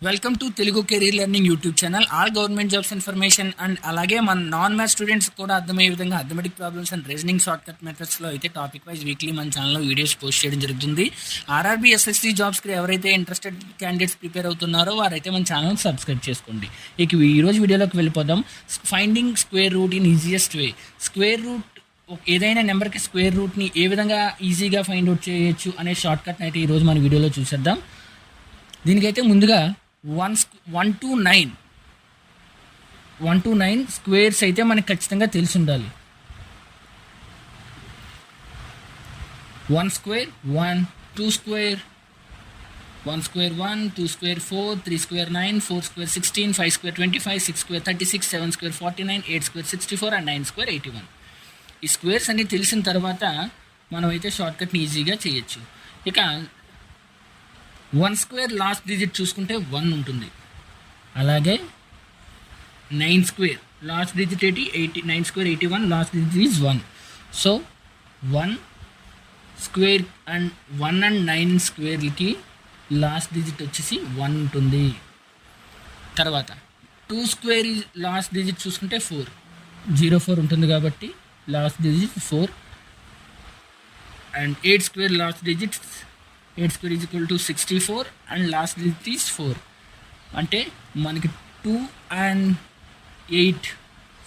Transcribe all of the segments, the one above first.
Welcome to Telugu career learning YouTube channel. All government jobs information and అలాగే మన non maths students కూడా అర్థమయ్యే విధంగా arithmetic problems and reasoning short cut మెథడ్స్లో అయితే టాపిక్ వైజ్ వీక్లీ మన ఛానల్లో వీడియోస్ పోస్ట్ చేయడం జరుగుతుంది. ఆర్ఆర్బీ ఎస్ఎస్సి జాబ్స్కి ఎవరైతే ఇంట్రెస్టెడ్ క్యాండిడేట్స్ ప్రిపేర్ అవుతున్నారో వారైతే మన ఛానల్ సబ్స్క్రైబ్ చేసుకోండి. ఇక ఈరోజు వీడియోలోకి వెళ్ళిపోదాం. Finding square root in easiest way. Square root ఏదైనా నెంబర్కి స్క్వేర్ రూట్ని ఏ విధంగా ఈజీగా ఫైండ్ అవుట్ చేయొచ్చు అనే షార్ట్ కట్ని అయితే ఈరోజు మన వీడియోలో చూసేద్దాం. దీనికైతే ముందుగా 1 to 9 స్క్వేర్స్ అయితే మనకి ఖచ్చితంగా తెలిసి ఉండాలి. 1 square 1, 2 square 1 square 1, 2 square 4, 3 square 9, 4 square 16, 5 square 25, 6 square 36, 7 square 49, 8 square 64 and 9 square 81. ఈ స్క్వేర్స్ అన్ని తెలిసిన తర్వాత మనం అయితే షార్ట్కట్ని ఈజీగా చేయొచ్చు. ఇక 1 స్క్వేర్ లాస్ట్ డిజిట్ చూసుకుంటే 1 ఉంటుంది. అలాగే 9 square last digit 9 square 81, last digit is 1. So 1 square and 1 and 9 స్క్వేర్కి లాస్ట్ డిజిట్ వచ్చేసి 1 ఉంటుంది. తర్వాత 2 స్క్వేర్ లాస్ట్ డిజిట్ చూసుకుంటే 4, 04 ఉంటుంది కాబట్టి last digit 4. And 8 square last digit 8 square is equal to 64 and last digit is 4. అంటే మనకి 2 and 8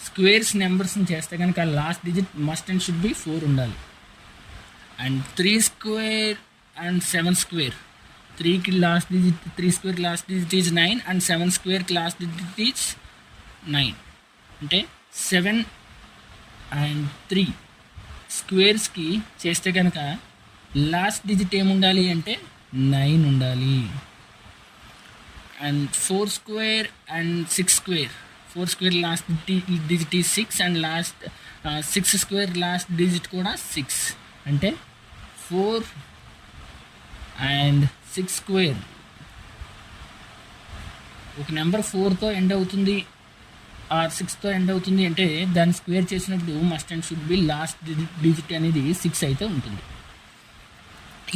స్క్వేర్స్ నెంబర్స్ని చేస్తే కనుక last digit must and should be 4 ఉండాలి. అండ్ 3 స్క్వేర్ అండ్ 7 స్క్వేర్ 3కి last digit 3 square last digit is 9 and 7 స్క్వేర్కి last digit is 9. అంటే 7 and 3 స్క్వేర్స్కి చేస్తే కనుక లాస్ట్ డిజిట్ ఏముండాలి అంటే 9 ఉండాలి. And 4 square and 6 square 4 square last digit is 6 and last 6 square last digit కూడా 6. అంటే 4 అండ్ 6 స్క్వేర్ ఒక నెంబర్ 4తో ఎండ్ అవుతుంది ఆర్ 6తో ఎండ్ అవుతుంది అంటే దాన్ని స్క్వేర్ చేసినప్పుడు must and should B last digit అనేది 6 అయితే ఉంటుంది.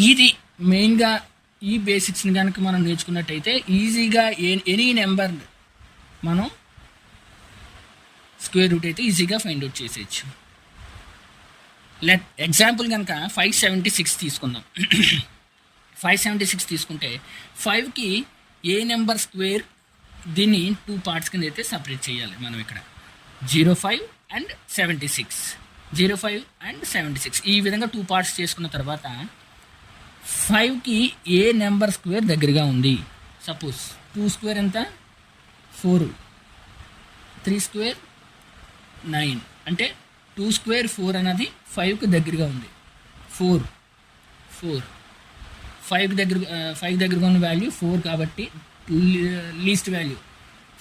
ఇది మెయిన్గా ఈ బేసిక్స్ని కనుక మనం నేర్చుకున్నట్టయితే ఈజీగా ఎనీ నెంబర్ మనం స్క్వేర్ రూట్ అయితే ఈజీగా ఫైండ్ అవుట్ చేసేయచ్చు. ఎగ్జాంపుల్ కనుక 576 తీసుకుందాం. 576 తీసుకుంటే 5కి ఏ నెంబర్ స్క్వేర్ దీన్ని 2 పార్ట్స్ కింద అయితే సపరేట్ చేయాలి మనం ఇక్కడ. 05 and 76, 05 and 76 ఈ విధంగా 2 పార్ట్స్ చేసుకున్న తర్వాత 5కి ఏ నెంబర్ స్క్వేర్ దగ్గరగా ఉంది. సపోజ్ 2 స్క్వేర్ ఎంత 4, 3 స్క్వేర్ 9 అంటే 2 స్క్వేర్ 4 అనేది 5కి దగ్గరగా ఉంది. 4 5 దగ్గరగా ఉన్న వాల్యూ 4 కాబట్టి లీస్ట్ వాల్యూ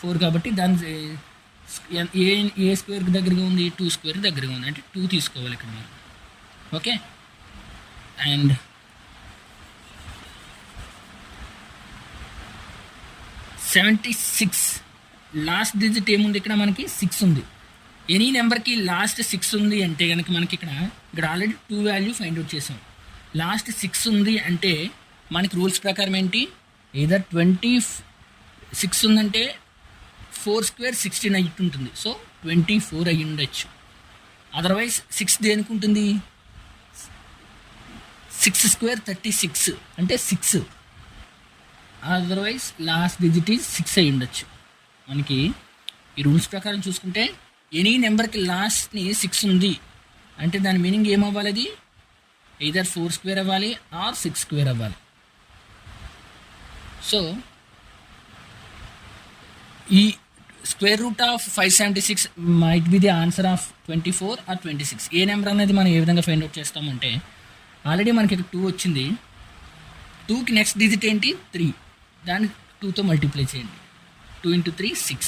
4 కాబట్టి దాని ఏ స్క్వేర్కి దగ్గరగా ఉంది 2 స్క్వేర్కి దగ్గరగా ఉంది అంటే 2 తీసుకోవాలి ఇక్కడ మనం. ఓకే. అండ్ 76 లాస్ట్ డిజిట్ ఏముంది ఇక్కడ మనకి 6 ఉంది. ఎనీ నెంబర్కి లాస్ట్ 6 ఉంది అంటే కనుక మనకి ఇక్కడ ఆల్రెడీ 2 వాల్యూ ఫైండ్ అవుట్ చేసాం. లాస్ట్ 6 ఉంది అంటే మనకి రూల్స్ ప్రకారం ఏంటి, ఏదో 26 ఉందంటే 4 స్క్వేర్ 16 అయ్యి ఉంటుంది. సో 24 అయ్యి ఉండొచ్చు. అదర్వైజ్ 6 దేనికి ఉంటుంది 6 స్క్వేర్ 36 అంటే 6. అదర్వైజ్ లాస్ట్ డిజిట్ ఈజ్ 6 అయ్యి ఉండొచ్చు. మనకి ఈ రూల్స్ ప్రకారం చూసుకుంటే ఎనీ నెంబర్కి లాస్ట్ని 6 ఉంది అంటే దాని మీనింగ్ ఏమవ్వాలి, అది ఎయిదర్ 4 స్క్వేర్ అవ్వాలి ఆర్ 6 స్క్వేర్ అవ్వాలి. సో ఈ square root of 576 might be the answer of 24 or 26. ఏ నెంబర్ అనేది మనం ఏ విధంగా ఫైండ్ అవుట్ చేస్తామంటే ఆల్రెడీ మనకి ఇక్కడ 2 వచ్చింది. 2కి నెక్స్ట్ డిజిట్ ఏంటి 3, దాన్ని 2తో మల్టిప్లై చేయండి. 2 into 3 6.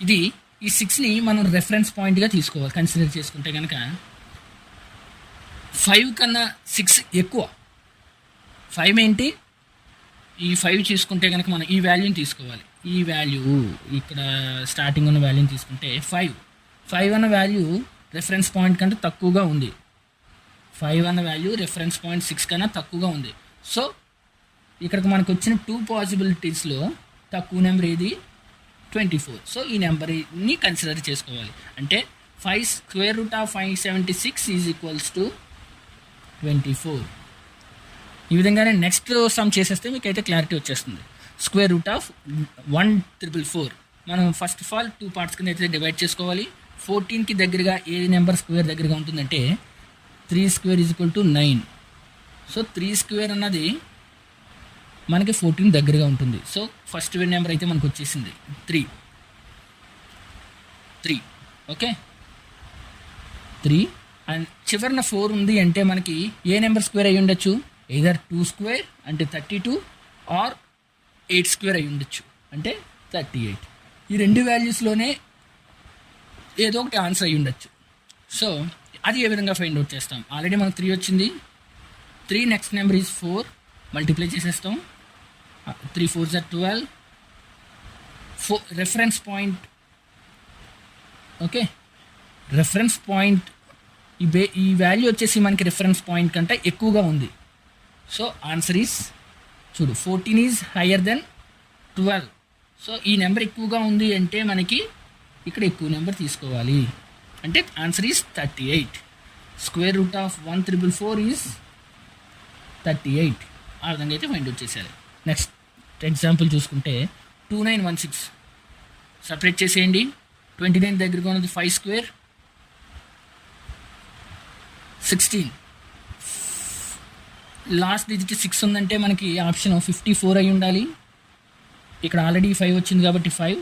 ఇది ఈ 6ని మనం రెఫరెన్స్ పాయింట్గా తీసుకోవాలి. కన్సిడర్ చేసుకుంటే కనుక 5 కన్నా 6 ఎక్కువ. 5 ఏంటి, ఈ 5 తీసుకుంటే కనుక మనం ఈ వాల్యూని తీసుకోవాలి. ఈ వాల్యూ ఇక్కడ స్టార్టింగ్ ఉన్న వాల్యూని తీసుకుంటే 5 అన్న వాల్యూ రెఫరెన్స్ పాయింట్ కంటే తక్కువగా ఉంది. 5 అన్న వాల్యూ రిఫరెన్స్ పాయింట్ 6 కన్నా తక్కువగా ఉంది. సో ఇక్కడికి మనకు వచ్చిన 2 పాసిబిలిటీస్లో తక్కువ నెంబర్ ఏది? 24. సో ఈ నెంబర్ని కన్సిడర్ చేసుకోవాలి. అంటే 5/576 ఈజ్ ఈక్వల్స్ టు 24. ఈ విధంగానే నెక్స్ట్ సమ్ చేసేస్తే మీకు అయితే క్లారిటీ వచ్చేస్తుంది. √1/444 మనం ఫస్ట్ ఆఫ్ ఆల్ 2 పార్ట్స్ కింద అయితే డివైడ్ చేసుకోవాలి. 14కి దగ్గరగా ఏ నెంబర్ స్క్వేర్ దగ్గరగా ఉంటుందంటే 3² ఈజ్ ఈక్వల్ టు 9. సో 3² అన్నది మనకి 14 దగ్గరగా ఉంటుంది. సో ఫస్ట్ నెంబర్ అయితే మనకు వచ్చేసింది 3. ఓకే, 3 అండ్ చివరిన 4 ఉంది అంటే మనకి ఏ నెంబర్ స్క్వేర్ అయ్యి ఉండొచ్చు? ఎయిదర్ 2² అంటే 32 ఆర్ 8² అయ్యి ఉండొచ్చు అంటే 38. ఈ రెండు వాల్యూస్లోనే ఏదో ఒకటి ఆన్సర్ అయ్యి ఉండొచ్చు. సో అది ఏ విధంగా ఫైండ్ అవుట్ చేస్తాం? ఆల్రెడీ మనకు 3 వచ్చింది. 3 నెక్స్ట్ నెంబర్ ఈజ్ 4 మల్టిప్లై చేసేస్తాం. 3 4s are 12. Reference point, okay, reference point ఈ వాల్యూ వచ్చేసి మనకి రిఫరెన్స్ పాయింట్ కంటే ఎక్కువగా ఉంది. సో ఆన్సర్ ఈజ్ చూడు 14 ఈజ్ హయ్యర్ దెన్ 12. సో ఈ నెంబర్ ఎక్కువగా ఉంది అంటే మనకి ఇక్కడ ఎక్కువ నెంబర్ తీసుకోవాలి. అంటే ఆన్సర్ ఈజ్ 38. √1/444 ఈజ్ 38. ఆ విధంగా అయితే ఫైండ్ అవుట్ చేసేయాలి. నెక్స్ట్ ఎగ్జాంపుల్ చూసుకుంటే 2916 సపరేట్ చేసేయండి. 29 దగ్గరగా ఉన్నది 5² 16. లాస్ట్ డిజిట్ 6 ఉందంటే మనకి ఆప్షన్ 54 అయి ఉండాలి. ఇక్కడ ఆల్రెడీ 5 వచ్చింది కాబట్టి 5,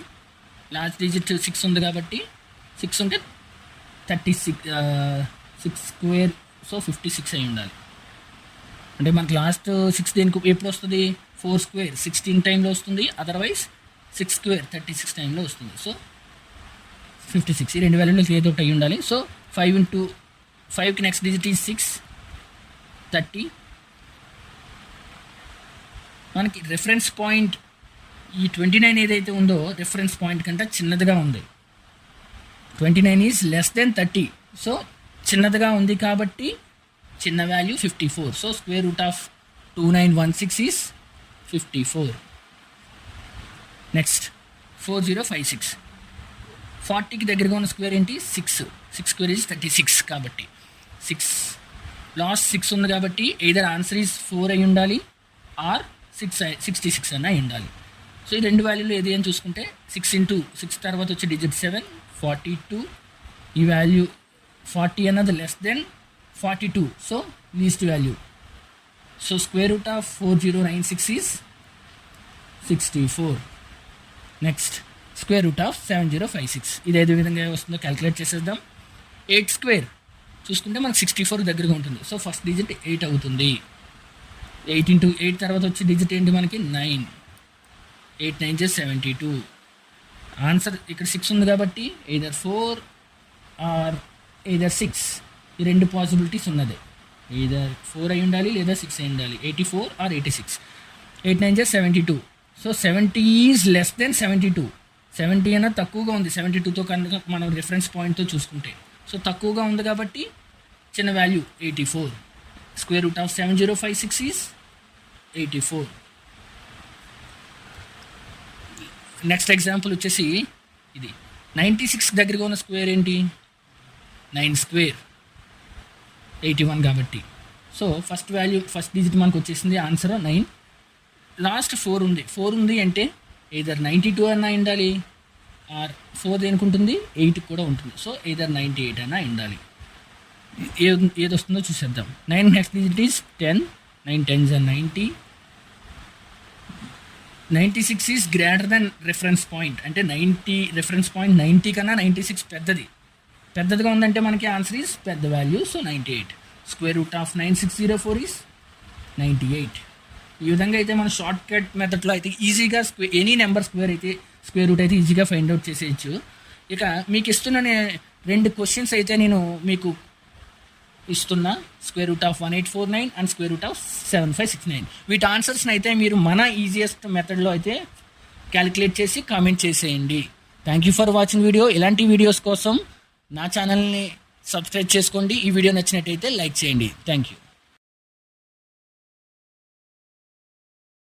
లాస్ట్ డిజిట్ 6 ఉంది కాబట్టి 6 ఉంటే 6², సో 56 అయి ఉండాలి. అంటే మనకి లాస్ట్ 6 దేనికి ఎప్పుడు వస్తుంది? 4² 16 టైంలో వస్తుంది. అదర్వైజ్ 6² 36 టైంలో వస్తుంది. సో 56 ఈ రెండు వాల్యూలు ఏదో ఒకటి అయి ఉండాలి. సో 5 into 5కి నెక్స్ట్ డిజిట్ ఈజ్ 6, 30. మనకి రెఫరెన్స్ పాయింట్ ఈ 29 ఏదైతే ఉందో రెఫరెన్స్ పాయింట్ కంటే చిన్నదిగా ఉంది. 29 ఈజ్ లెస్ దెన్ 30. సో చిన్నదిగా ఉంది కాబట్టి చిన్న వాల్యూ 54. So √2916 is 54. నెక్స్ట్ 4056 40కి దగ్గరగా ఉన్న స్క్వేర్ ఏంటి? 6² ఈజ్ 36 కాబట్టి 6 లాస్ట్ 6 ఉంది కాబట్టి ఎయిదర్ ఆన్సర్ ఈజ్ 4 అయి ఉండాలి ఆర్ 66 అన్న అయి ఉండాలి. సో ఈ రెండు వాల్యూలు ఏది అని చూసుకుంటే 6 into 6 తర్వాత వచ్చే డిజిట్ 7, 42. ఈ వాల్యూ 40 అన్నది less than 42. So least value. So √4096 is 64. Next √7056 ఇది ఏ విధంగా వస్తుందో క్యాలిక్యులేట్ చేసేద్దాం. 8² చూసుకుంటే మనకు 64 దగ్గరగా ఉంటుంది. సో ఫస్ట్ డిజిట్ 8 అవుతుంది. 8 into 8 తర్వాత వచ్చే డిజిట్ ఏంటి మనకి? 9. 8 9 72. ఆన్సర్ ఇక్కడ 6 ఉంది కాబట్టి ఎయిదర్ 4 ఆర్ ఎయిదర్ 6. ఈ రెండు పాసిబిలిటీస్ ఉన్నది. ఎయిదర్ 4 అయి ఉండాలి లేదా 6 అయి ఉండాలి. 84 or 86. 8 9 72. So 70 is less than 72. 70 అన్న తక్కువగా ఉంది 72తో కనుక మనం రిఫరెన్స్ పాయింట్తో చూసుకుంటే. సో తక్కువగా ఉంది కాబట్టి చిన్న వాల్యూ 84. √7056 ఈజ్ 84. నెక్స్ట్ ఎగ్జాంపుల్ వచ్చేసి ఇది 96 దగ్గరగా ఉన్న స్క్వేర్ ఏంటి? 9² 81 కాబట్టి. So first value first digit మనకు వచ్చేసింది ఆన్సర్ 9. లాస్ట్ 4 ఉంది. 4 ఉంది అంటే ఎయిదర్ 92 అన్నా ఉండాలి ఆర్ 4 దేనికి ఉంటుంది? 8 కూడా ఉంటుంది. సో ఎయిదర్ 98 అన్నా ఉండాలి. ఏది వస్తుందో చూసేద్దాం. 9 next digit is 10. 9 10s are 90. 96 is greater than reference point. అంటే 90 రెఫరెన్స్ పాయింట్ 90 కన్నా 96 పెద్దదిగా ఉందంటే మనకి ఆన్సర్ ఈజ్ పెద్ద వాల్యూ. సో 98. √9604 ఈజ్ 98. ఈ విధంగా అయితే మన షార్ట్ కట్ మెథడ్లో అయితే ఈజీగా ఎనీ నెంబర్ స్క్వేర్ అయితే స్క్వేర్ రూట్ అయితే ఈజీగా ఫైండ్ అవుట్ చేసేయచ్చు. ఇక మీకు ఇస్తున్న 2 క్వశ్చన్స్ అయితే నేను మీకు ఇస్తున్నా. √1849 అండ్ √7569. వీటి ఆన్సర్స్ని అయితే మీరు మన ఈజియెస్ట్ మెథడ్లో అయితే క్యాలిక్యులేట్ చేసి కామెంట్ చేసేయండి. Thank you for watching video. ఇలాంటి వీడియోస్ కోసం నా ఛానల్ని సబ్స్క్రైబ్ చేసుకోండి. ఈ వీడియో నచ్చినట్టయితే లైక్ చేయండి. Thank you.